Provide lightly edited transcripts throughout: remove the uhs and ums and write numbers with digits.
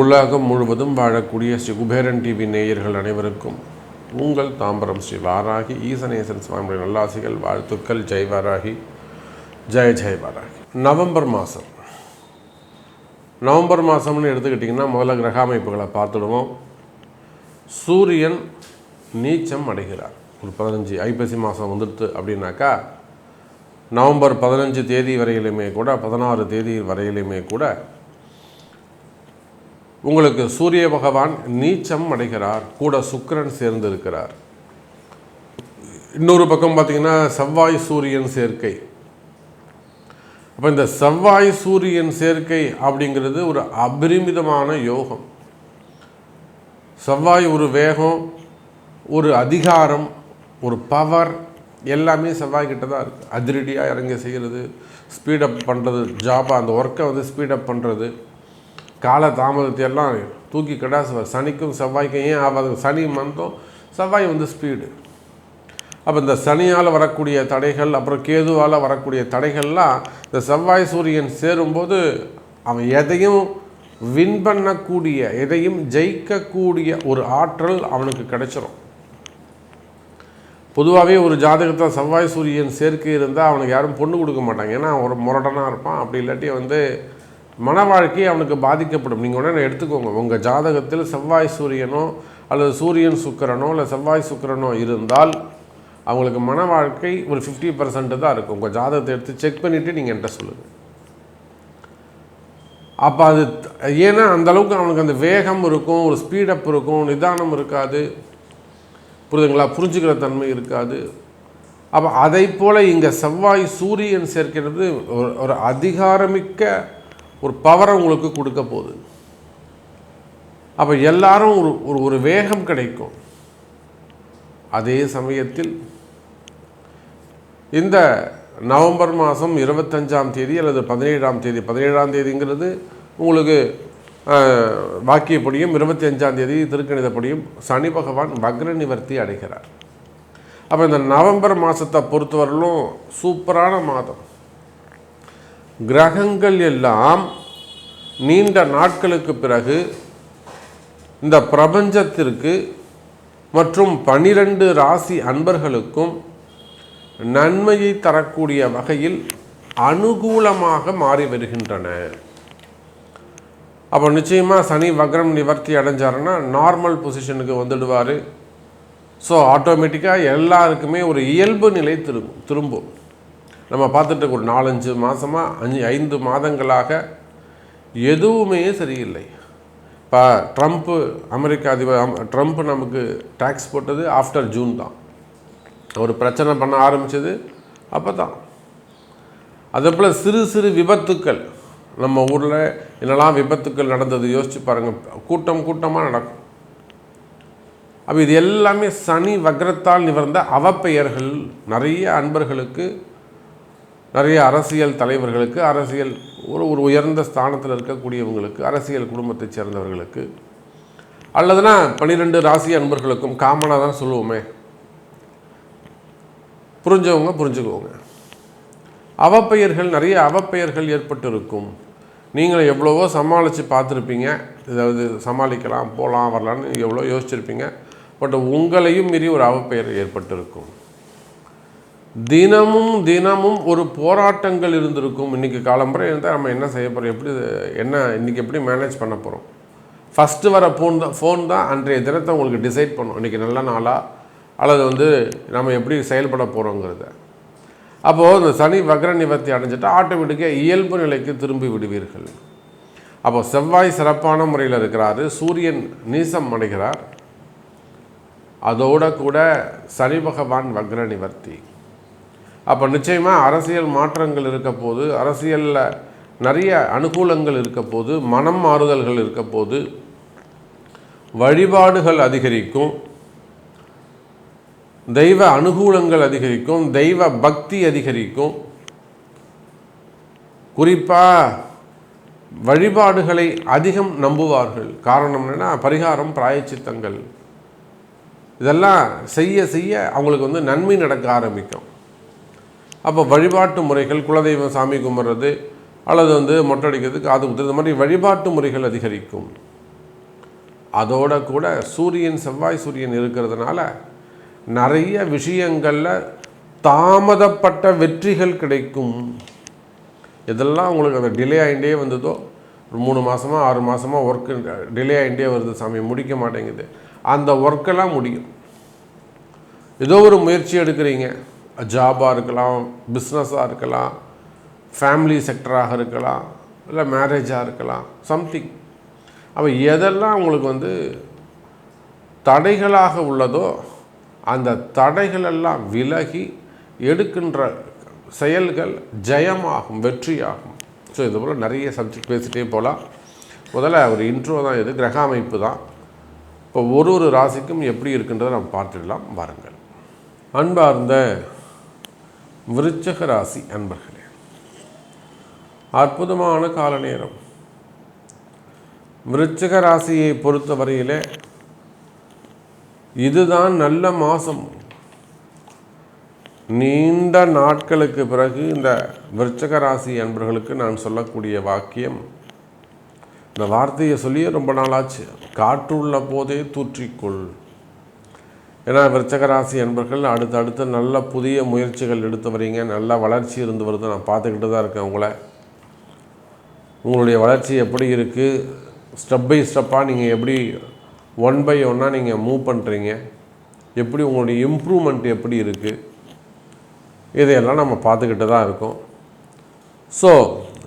உலகம் முழுவதும் வாழக்கூடிய ஸ்ரீ குபேரன் டிவி நேயர்கள் அனைவருக்கும் உங்கள் தாம்பரம் ஸ்ரீ வாராகி ஈசனேசன் சுவாமியுடைய நல்லாசிகள், வாழ்த்துக்கள். ஜெய் வாராகி, ஜெய் ஜெய் வாராகி. நவம்பர் மாதம்னு எடுத்துக்கிட்டிங்கன்னா முதல்ல கிரக அமைப்புகளை பார்த்துடுவோம். சூரியன் நீச்சம் அடைகிறார். ஒரு 15 ஐப்பசி மாதம் வந்துடுது அப்படின்னாக்கா நவம்பர் 15 தேதி வரையிலுமே கூட 16 தேதி வரையிலுமே கூட உங்களுக்கு சூரிய பகவான் நீச்சம் அடைகிறார். கூட சுக்கிரன் சேர்ந்து இருக்கிறார். இன்னொரு பக்கம் பார்த்திங்கன்னா செவ்வாய் சூரியன் சேர்க்கை. அப்போ இந்த செவ்வாய் சூரியன் சேர்க்கை அப்படிங்கிறது ஒரு அபரிமிதமான யோகம். செவ்வாய் ஒரு வேகம், ஒரு அதிகாரம், ஒரு பவர் எல்லாமே செவ்வாய்கிட்ட தான் இருக்குது. அதிரடியாக இறங்கி செய்கிறது, ஸ்பீடப் பண்ணுறது, ஜாபாக அந்த ஒர்க்கை வந்து ஸ்பீடப் பண்ணுறது, கால தாமதத்தை எல்லாம் தூக்கி கடாசுவார். சனிக்கும் செவ்வாய்க்கும் ஏன் ஆகாது? சனி மந்தம், செவ்வாய் வந்து ஸ்பீடு. அப்போ இந்த சனியால் வரக்கூடிய தடைகள், அப்புறம் கேதுவால் வரக்கூடிய தடைகள்லாம் இந்த செவ்வாய் சூரியன் சேரும்போது அவன் எதையும் வின் பண்ணக்கூடிய, எதையும் ஜெயிக்கக்கூடிய ஒரு ஆற்றல் அவனுக்கு கிடைச்சிரும். பொதுவாகவே ஒரு ஜாதகத்தில் செவ்வாய் சூரியன் சேர்க்கை இருந்தால் அவனுக்கு யாரும் பொண்ணு கொடுக்க மாட்டாங்க. ஏன்னா ஒரு முரடனாக இருப்பான். அப்படி இல்லாட்டி வந்து மன வாழ்க்கை அவனுக்கு பாதிக்கப்படும். நீங்கள் உடனே எடுத்துக்கோங்க, உங்கள் ஜாதகத்தில் செவ்வாய் சூரியனோ அல்லது சூரியன் சுக்கிரனோ இல்லை செவ்வாய் சுக்கிரனோ இருந்தால் அவங்களுக்கு மன வாழ்க்கை ஒரு 50% தான் இருக்கும். உங்கள் ஜாதகத்தை எடுத்து செக் பண்ணிவிட்டு நீங்கள் என்கிட்ட சொல்லுங்கள். அப்போ அது ஏன்னா அந்தளவுக்கு அவனுக்கு அந்த வேகம் இருக்கும், ஒரு ஸ்பீடப் இருக்கும், நிதானம் இருக்காது, புரியுதுங்களா, புரிஞ்சுக்கிற தன்மை இருக்காது. அப்போ அதை போல் இங்கே செவ்வாய் சூரியன் சேர்க்கிறது ஒரு அதிகாரமிக்க ஒரு பவரை உங்களுக்கு கொடுக்க போகுது. அப்போ எல்லாரும் ஒரு வேகம் கிடைக்கும். அதே சமயத்தில் இந்த நவம்பர் மாதம் 25ஆம் தேதி அல்லது 17ஆம் தேதி, 17ஆம் தேதிங்கிறது உங்களுக்கு வாக்கியப்படியும் 25ஆம் தேதி திருக்கணிதப்படியும் சனி பகவான் வக்ர நிவர்த்தி அடைகிறார். அப்போ இந்த நவம்பர் மாதத்தை பொறுத்தவரையிலும் சூப்பரான மாதம். கிரகங்கள் எல்லாம் நீண்ட நாட்களுக்கு பிறகு இந்த பிரபஞ்சத்திற்கு மற்றும் 12 ராசி அன்பர்களுக்கும் நன்மையை தரக்கூடிய வகையில் அனுகூலமாக மாறி வருகின்றன. அப்போ நிச்சயமாக சனி வக்ரம் நிவர்த்தி அடைஞ்சாருன்னா நார்மல் பொசிஷனுக்கு வந்துடுவார். ஸோ ஆட்டோமேட்டிக்காக எல்லாருக்குமே ஒரு இயல்பு நிலை திரும்பும். நம்ம பார்த்துட்டு ஒரு 4-5 மாதமாக 5 மாதங்களாக எதுவுமே சரியில்லை. இப்போ அமெரிக்க அதிபர் ட்ரம்ப் நமக்கு டேக்ஸ் போட்டது ஆஃப்டர் ஜூன் தான். ஒரு பிரச்சனை பண்ண ஆரம்பித்தது அப்போ தான். அதே போல் சிறு சிறு விபத்துக்கள், நம்ம ஊரில் என்னெல்லாம் விபத்துக்கள் நடந்தது யோசித்து பாருங்கள். கூட்டமாக நடக்கும். அப்போ இது எல்லாமே சனி வக்ரத்தால் நிவர்ந்த அவப்பெயர்கள். நிறைய அன்பர்களுக்கு, நிறைய அரசியல் தலைவர்களுக்கு, அரசியல் ஒரு உயர்ந்த ஸ்தானத்தில் இருக்கக்கூடியவங்களுக்கு, அரசியல் குடும்பத்தை சேர்ந்தவர்களுக்கு, அல்லதுனா 12 ராசி அன்பர்களுக்கும் காமனாக தான் சொல்லுவோமே, புரிஞ்சவங்க புரிஞ்சுக்குவோங்க. அவப்பெயர்கள், நிறைய அவப்பெயர்கள் ஏற்பட்டு இருக்கும். நீங்களும் எவ்வளவோ சமாளித்து பார்த்துருப்பீங்க. ஏதாவது சமாளிக்கலாம், போகலாம், வரலான்னு எவ்வளோ யோசிச்சுருப்பீங்க. பட் உங்களையும் மீறி ஒரு அவப்பெயர் ஏற்பட்டிருக்கும். தினமும் ஒரு போராட்டங்கள் இருந்திருக்கும். இன்றைக்கி காலம்புரை இருந்தால் நம்ம என்ன செய்ய போகிறோம், இன்றைக்கி எப்படி மேனேஜ் பண்ண போகிறோம். ஃபஸ்ட்டு வர ஃபோன் தான் அன்றைய தினத்தை உங்களுக்கு டிசைட் பண்ணும், இன்றைக்கி நல்ல நாளா அல்லது வந்து நம்ம எப்படி செயல்பட போகிறோங்கிறத. அப்போது இந்த சனி வக்ர நிவர்த்தி அடைஞ்சிட்டால் ஆட்டோமேட்டிக்காக இயல்பு நிலைக்கு திரும்பி விடுவீர்கள். அப்போது செவ்வாய் சிறப்பான முறையில் இருக்கிறாரு, சூரியன் நீசம் அடைகிறார், அதோட கூட சனி பகவான் வக்ர நிவர்த்தி. அப்போ நிச்சயமாக அரசியல் மாற்றங்கள் இருக்க போது, அரசியலில் நிறைய அனுகூலங்கள் இருக்க போது, மனம் மாறுதல்கள் இருக்க போது, வழிபாடுகள் அதிகரிக்கும், தெய்வ அனுகூலங்கள் அதிகரிக்கும், தெய்வ பக்தி அதிகரிக்கும். குறிப்பாக வழிபாடுகளை அதிகம் நம்புவார்கள். காரணம் என்னென்னா பரிகாரம், பிராயச்சித்தங்கள் இதெல்லாம் செய்ய அவங்களுக்கு வந்து நன்மை நடக்க ஆரம்பிக்கும். அப்போ வழிபாட்டு முறைகள், குலதெய்வம் சாமி கும்பிட்றது அல்லது மொட்டை அடிக்கிறது, காது குத்துறது, இந்த மாதிரி வழிபாட்டு முறைகள் அதிகரிக்கும். அதோட கூட செவ்வாய் சூரியன் இருக்கிறதுனால நிறைய விஷயங்களில் தாமதப்பட்ட வெற்றிகள் கிடைக்கும். இதெல்லாம் உங்களுக்கு அந்த டிலே ஆகிட்டே வந்ததோ, ஒரு 3 மாதமாக 6 மாதமாக ஒர்க்கு டிலே ஆகிட்டே வருது சாமி, முடிக்க மாட்டேங்குது, அந்த ஒர்க்கெல்லாம் முடியும். ஏதோ ஒரு முயற்சி எடுக்கிறீங்க, ஜாபாக இருக்கலாம், பிஸ்னஸாக இருக்கலாம், ஃபேமிலி செக்டராக இருக்கலாம், இல்லை மேரேஜாக இருக்கலாம், சம்திங். அப்போ எதெல்லாம் உங்களுக்கு தடைகளாக உள்ளதோ அந்த தடைகளெல்லாம் விலகி எடுக்கின்ற செயல்கள் ஜெயமாகும், வெற்றியாகும். ஸோ இது போல் நிறைய சப்ஜெக்ட் பேசிகிட்டே போகலாம். முதல்ல ஒரு இன்ட்ரோ தான் இது, கிரக அமைப்பு தான். இப்போ ஒரு ராசிக்கும் எப்படி இருக்குன்றதை நம்ம பார்த்துடலாம் வாருங்கள். அன்பார்ந்த விருச்சிக ராசி அன்பர்களே, அற்புதமான கால நேரம். விருச்சிக ராசியை பொறுத்தவரையிலே இதுதான் நல்ல மாதம். நீண்ட நாட்களுக்கு பிறகு இந்த விருச்சிக ராசி அன்பர்களுக்கு நான் சொல்லக்கூடிய வாக்கியம், இந்த வார்த்தையை சொல்லியே ரொம்ப நாளாச்சு, காற்றுள்ள போதே தூற்றிக்கொள். ஏன்னா விருச்சிக ராசி அன்பர்கள் அடுத்தடுத்து நல்ல புதிய முயற்சிகள் எடுத்து வரீங்க, நல்ல வளர்ச்சி இருந்து வருது. நான் பார்த்துக்கிட்டு தான் இருக்கேன் உங்களுடைய வளர்ச்சி எப்படி இருக்குது, ஸ்டெப் பை ஸ்டெப்பாக நீங்கள் எப்படி 1 by 1 நீங்கள் மூவ் பண்ணுறீங்க, எப்படி உங்களுடைய இம்ப்ரூவ்மெண்ட் எப்படி இருக்குது, இதையெல்லாம் நம்ம பார்த்துக்கிட்டு தான் இருக்கோம். ஸோ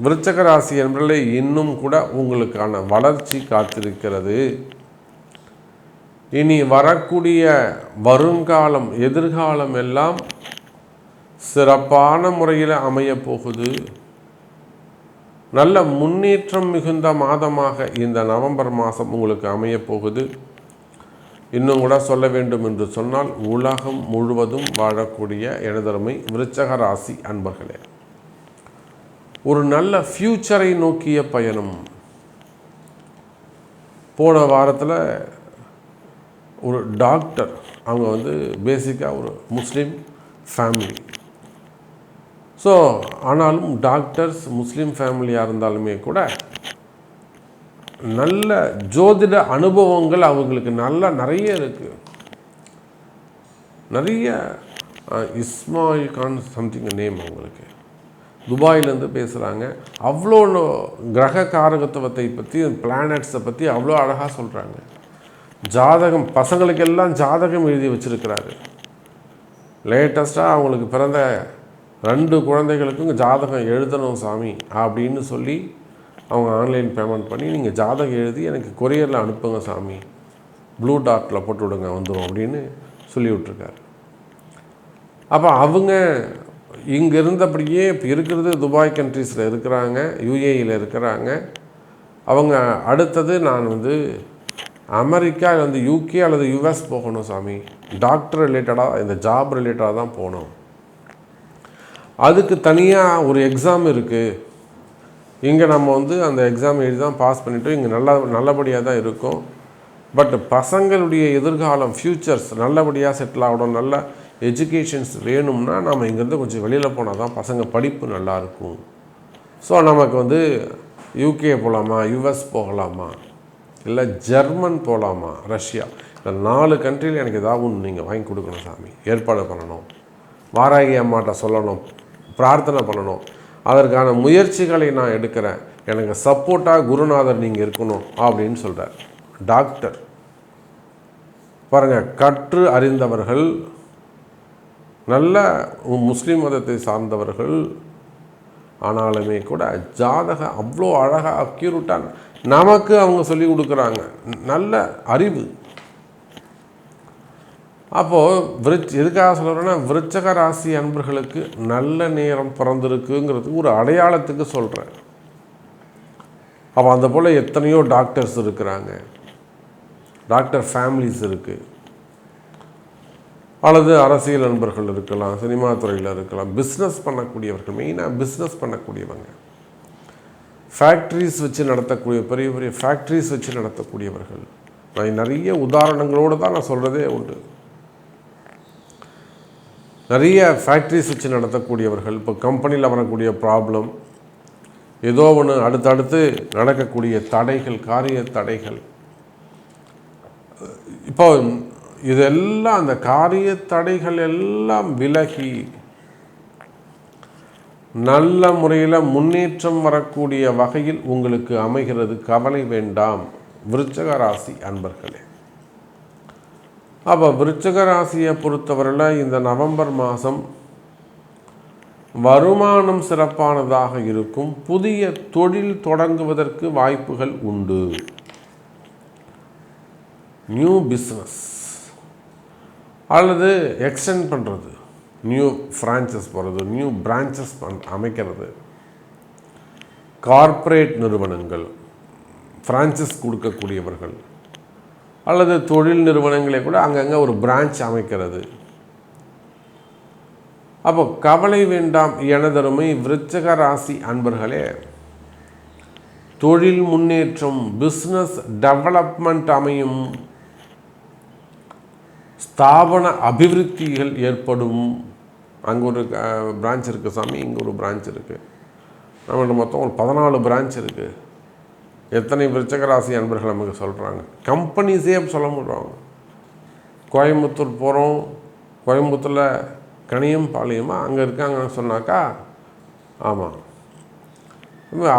விருச்சிக ராசி என்பதில் இன்னும் கூட உங்களுக்கான வளர்ச்சி காத்திருக்கிறது. இனி வரக்கூடிய வருங்காலம், எதிர்காலம் எல்லாம் சிறப்பான முறையில் அமையப் போகுது. நல்ல முன்னேற்றம் மிகுந்த மாதமாக இந்த நவம்பர் மாதம் உங்களுக்கு அமையப் போகுது. இன்னும் கூட சொல்ல வேண்டும் என்று சொன்னால், உலகம் முழுவதும் வாழக்கூடிய எனதருமை விருச்சிக ராசி அன்பர்களே, ஒரு நல்ல ஃப்யூச்சரை நோக்கிய பயணம். போன வாரத்தில் ஒரு டாக்டர், அவங்க பேசிக்காக ஒரு முஸ்லீம் ஃபேமிலி. ஸோ ஆனாலும் டாக்டர்ஸ் முஸ்லீம் ஃபேமிலியாக இருந்தாலுமே கூட நல்ல ஜோதிட அனுபவங்கள் அவங்களுக்கு நிறைய இருக்குது. நிறைய இஸ்மாயில் கான் சம்திங் நேம், அவங்களுக்கு துபாயிலேருந்து பேசுகிறாங்க. அவ்வளோ கிரக காரகத்துவத்தை பற்றி, பிளானட்ஸை பற்றி அவ்வளோ அழகாக சொல்கிறாங்க. ஜாதகம், பசங்களுக்கெல்லாம் ஜாதகம் எழுதி வச்சுருக்கிறாரு. லேட்டஸ்ட்டாக அவங்களுக்கு பிறந்த 2 குழந்தைகளுக்கும் ஜாதகம் எழுதணும் சாமி அப்படின்னு சொல்லி அவங்க ஆன்லைன் பேமெண்ட் பண்ணி, நீங்கள் ஜாதகம் எழுதி எனக்கு கொரியரில் அனுப்புங்க சாமி, ப்ளூ டார்ட்டில் போட்டு விடுங்க வந்துடும் அப்படின்னு சொல்லி விட்ருக்காரு. அப்போ அவங்க இங்கே இருந்தபடியே இப்போ இருக்கிறது துபாய் கண்ட்ரீஸில் இருக்கிறாங்க, யூஏஇயில் இருக்கிறாங்க. அவங்க அடுத்தது நான் அமெரிக்கா யூகே அல்லது யூஎஸ் போகணும் சாமி, டாக்டர் ரிலேட்டடாக, இந்த ஜாப் ரிலேட்டடாக தான் போகணும். அதுக்கு தனியாக ஒரு எக்ஸாம் இருக்குது. இங்கே நம்ம அந்த எக்ஸாம் எழுதி தான் பாஸ் பண்ணிவிட்டோம், இங்கே நல்லபடியாக தான் இருக்கும். பட் பசங்களுடைய எதிர்காலம், ஃப்யூச்சர்ஸ் நல்லபடியாக செட்டில் ஆகணும், நல்ல எஜுகேஷன்ஸ் வேணும்னா நம்ம இங்கேருந்து கொஞ்சம் வெளியில் போனால் தான் பசங்க படிப்பு நல்லாயிருக்கும். ஸோ நமக்கு யூகே போகலாமா, யூஎஸ் போகலாமா, இல்லை ஜெர்மன் போகலாமா, ரஷ்யா, இந்த 4 கண்ட்ரியில் எனக்கு ஏதாவது ஒன்று நீங்கள் வாங்கி கொடுக்கணும் சாமி, ஏற்பாடு பண்ணணும், வாராகி அம்மாட்ட சொல்லணும், பிரார்த்தனை பண்ணணும், அதற்கான முயற்சிகளை நான் எடுக்கிறேன், எனக்கு சப்போர்ட்டாக குருநாதர் நீங்கள் இருக்கணும் அப்படின்னு சொல்கிறார் டாக்டர். பாருங்கள், கற்று அறிந்தவர்கள், நல்ல முஸ்லீம் மதத்தை சார்ந்தவர்கள், ஆனாலுமே கூட ஜாதகம் அவ்வளோ அழகாக அக்யூரேட்டாக நமக்கு அவங்க சொல்லி கொடுக்குறாங்க, நல்ல அறிவு. அப்போது எதுக்காக சொல்கிறேன்னா, விருச்சிக ராசி அன்பர்களுக்கு நல்ல நேரம் பிறந்திருக்குங்கிறதுக்கு ஒரு அடையாளத்துக்கு சொல்கிறேன். அப்போ அந்த போல் எத்தனையோ டாக்டர்ஸ் இருக்கிறாங்க, டாக்டர் ஃபேமிலிஸ் இருக்குது, அல்லது அரசியல் நண்பர்கள் இருக்கலாம், சினிமா துறையில் இருக்கலாம், பிஸ்னஸ் பண்ணக்கூடியவர்கள், மெயினாக பிஸ்னஸ் பண்ணக்கூடியவங்க, ஃபேக்ட்ரிஸ் வச்சு நடத்தக்கூடிய, பெரிய பெரிய ஃபேக்ட்ரிஸ் வச்சு நடத்தக்கூடியவர்கள். நான் நிறைய உதாரணங்களோடு தான் நான் சொல்கிறதே உண்டு. நிறைய ஃபேக்ட்ரிஸ் வச்சு நடத்தக்கூடியவர்கள், இப்போ கம்பெனியில் வரக்கூடிய ப்ராப்ளம், ஏதோ ஒன்று அடுத்தடுத்து நடக்கக்கூடிய தடைகள், காரிய தடைகள், இப்போ இதெல்லாம் அந்த காரிய தடைகள் எல்லாம் விலகி நல்ல முறையில் முன்னேற்றம் வரக்கூடிய வகையில் உங்களுக்கு அமைகிறது. கவலை வேண்டாம் விருச்சிக ராசி அன்பர்களே. அப்போ விருச்சிக ராசியை பொறுத்தவரையில் இந்த நவம்பர் மாதம் வருமானம் சிறப்பானதாக இருக்கும். புதிய தொழில் தொடங்குவதற்கு வாய்ப்புகள் உண்டு. நியூ பிஸ்னஸ் அல்லது எக்ஸ்டெண்ட் பண்ணுறது, நியூ ஃப்ரான்ச்சைஸ் போகிறது, நியூ பிரான்ச்சஸ் அமைக்கிறது, கார்ப்பரேட் நிறுவனங்கள், ஃப்ரான்ச்சைஸ் கொடுக்கக்கூடியவர்கள் அல்லது தொழில் நிறுவனங்களே கூட அங்கங்கே ஒரு பிரான்ச் அமைக்கிறது. அப்போ கவலை வேண்டாம் எனதருமை விருச்சிக ராசி அன்பர்களே. தொழில் முன்னேற்றம், பிஸ்னஸ் டெவலப்மெண்ட் அமையும், ஸ்தாபன அபிவிருத்திகள் ஏற்படும். அங்கே ஒரு பிரான்ச் இருக்குது சாமி, இங்கே ஒரு பிரான்ச் இருக்குது, நம்மள்ட்ட மொத்தம் ஒரு 14 பிரான்ச் இருக்குது. எத்தனை விருச்சிக ராசி அன்பர்கள் நமக்கு சொல்கிறாங்க, கம்பெனிஸே சொல்ல முடியும். கோயம்புத்தூர் போகிறோம், கோயம்புத்தூரில் கனியம்பாளையமா அங்கே இருக்காங்கன்னு சொன்னாக்கா, ஆமாம்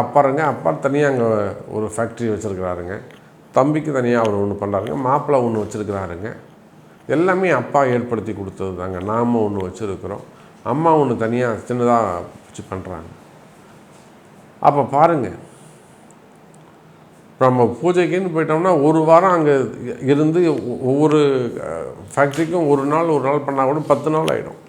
அப்பாருங்க, அப்பா தனியாக அங்கே ஒரு ஃபேக்ட்ரி வச்சுருக்கிறாருங்க, தம்பிக்கு தனியாக அவர் ஒன்று பண்ணுறாருங்க, மாப்பிள்ளை ஒன்று வச்சுருக்கிறாருங்க. எல்லாமே அப்பா ஏற்படுத்தி கொடுத்தது தாங்க. நாம் ஒன்று வச்சுருக்கிறோம், அம்மா ஒன்று தனியாக சின்னதாக வச்சு பண்ணுறாங்க. அப்போ பாருங்கள், நம்ம பூஜைக்குன்னு போயிட்டோம்னா ஒரு வாரம் அங்கே இருந்து ஒவ்வொரு ஃபேக்ட்ரிக்கும் ஒரு நாள் பண்ணால் கூட 10 நாள் ஆகிடும்,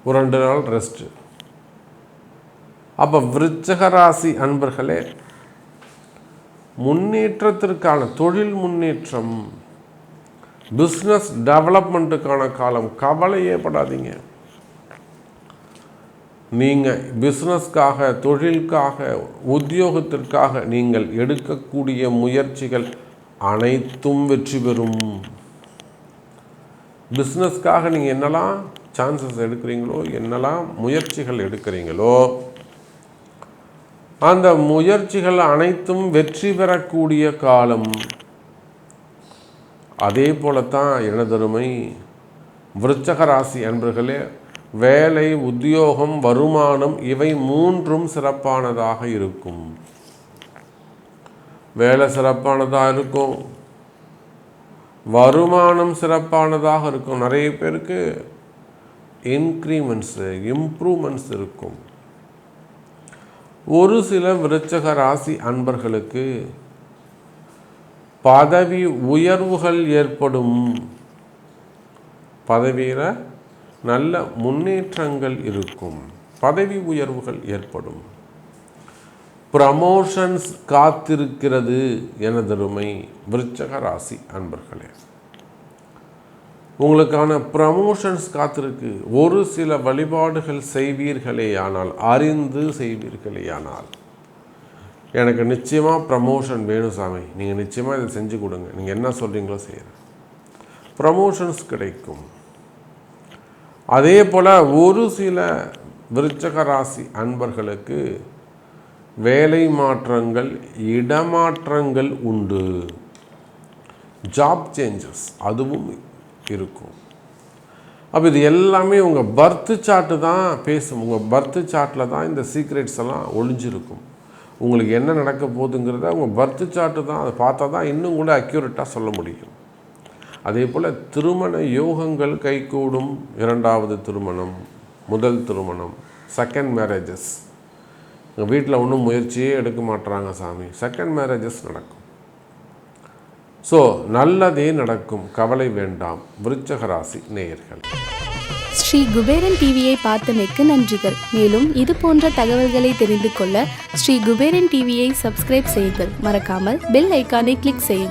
ஒரு 2 நாள் ரெஸ்ட்டு. அப்போ விருச்சிக ராசி அன்பர்களே, முன்னேற்றத்திற்கான தொழில் முன்னேற்றம், பிஸ்னஸ் டெவலப்மெண்ட்டுக்கான காலம். கவலையே படாதீங்க. நீங்கள் பிஸ்னஸ்க்காக, தொழிலுக்காக, உத்தியோகத்திற்காக நீங்கள் எடுக்கக்கூடிய முயற்சிகள் அனைத்தும் வெற்றி பெறும். பிஸ்னஸ்க்காக நீங்கள் என்னெல்லாம் சான்சஸ் எடுக்கிறீங்களோ, என்னெல்லாம் முயற்சிகள் எடுக்கிறீங்களோ, அந்த முயற்சிகள் அனைத்தும் வெற்றி பெறக்கூடிய காலம். அதே போலத்தான் எனதருமை விருச்சிக ராசி அன்பர்களே, வேலை, உத்தியோகம், வருமானம் இவை 3ம் சிறப்பானதாக இருக்கும். வேலை சிறப்பானதாக இருக்கும், வருமானம் சிறப்பானதாக இருக்கும். நிறைய பேருக்கு இன்க்ரிமெண்ட்ஸு, இம்ப்ரூவ்மெண்ட்ஸ் இருக்கும். ஒரு சில விருச்சிக ராசி அன்பர்களுக்கு பதவி உயர்வுகள் ஏற்படும். பதவியில் நல்ல முன்னேற்றங்கள் இருக்கும், பதவி உயர்வுகள் ஏற்படும், ப்ரமோஷன்ஸ் காத்திருக்கிறது எனதருமை விருச்சிக ராசி அன்பர்களே. உங்களுக்கான ப்ரமோஷன்ஸ் காத்திருக்கு. ஒரு சில வழிபாடுகள் செய்வீர்களேயானால், அறிந்து செய்வீர்களேயானால், எனக்கு நிச்சயமாக ப்ரமோஷன் வேணும் சாமி, நீங்கள் நிச்சயமாக இதை செஞ்சு கொடுங்க, நீங்கள் என்ன சொல்கிறீங்களோ செய்கிறேன், ப்ரமோஷன்ஸ் கிடைக்கும். அதே போல் ஒரு சில விருச்சிக ராசி அன்பர்களுக்கு வேலை மாற்றங்கள், இடமாற்றங்கள் உண்டு, ஜாப் சேஞ்சஸ் அதுவும் இருக்கும். அப்போ இது எல்லாமே உங்கள் பர்த் சார்ட்டு தான் பேசும். உங்கள் பர்த் சார்ட்டில் தான் இந்த சீக்ரெட்ஸ் எல்லாம் ஒளிஞ்சிருக்கும். உங்களுக்கு என்ன நடக்க போகுதுங்கிறத உங்கள் பர்த் சார்ட்டு தான், அதை பார்த்தா தான் இன்னும் கூட அக்யூரேட்டாக சொல்ல முடியும். அதே போல் திருமண யோகங்கள் கைகூடும். 2வது திருமணம், முதல் திருமணம், செகண்ட் மேரேஜஸ். எங்கள் வீட்டில் ஒன்றும் முயற்சியே எடுக்க மாட்டுறாங்க சாமி, செகண்ட் மேரேஜஸ் நடக்கும். ஸோ நல்லதே நடக்கும், கவலை வேண்டாம் விருச்சிக ராசி நேயர்கள். ஸ்ரீ குபேரன் டிவியை பார்த்தமைக்கு நன்றிகள். மேலும் இது போன்ற தகவல்களை தெரிந்து கொள்ள ஸ்ரீ குபேரன் டிவியை சப்ஸ்கிரைப் செய்யுங்கள். மறக்காமல் பெல் ஐக்கானை கிளிக் செய்யுங்கள்.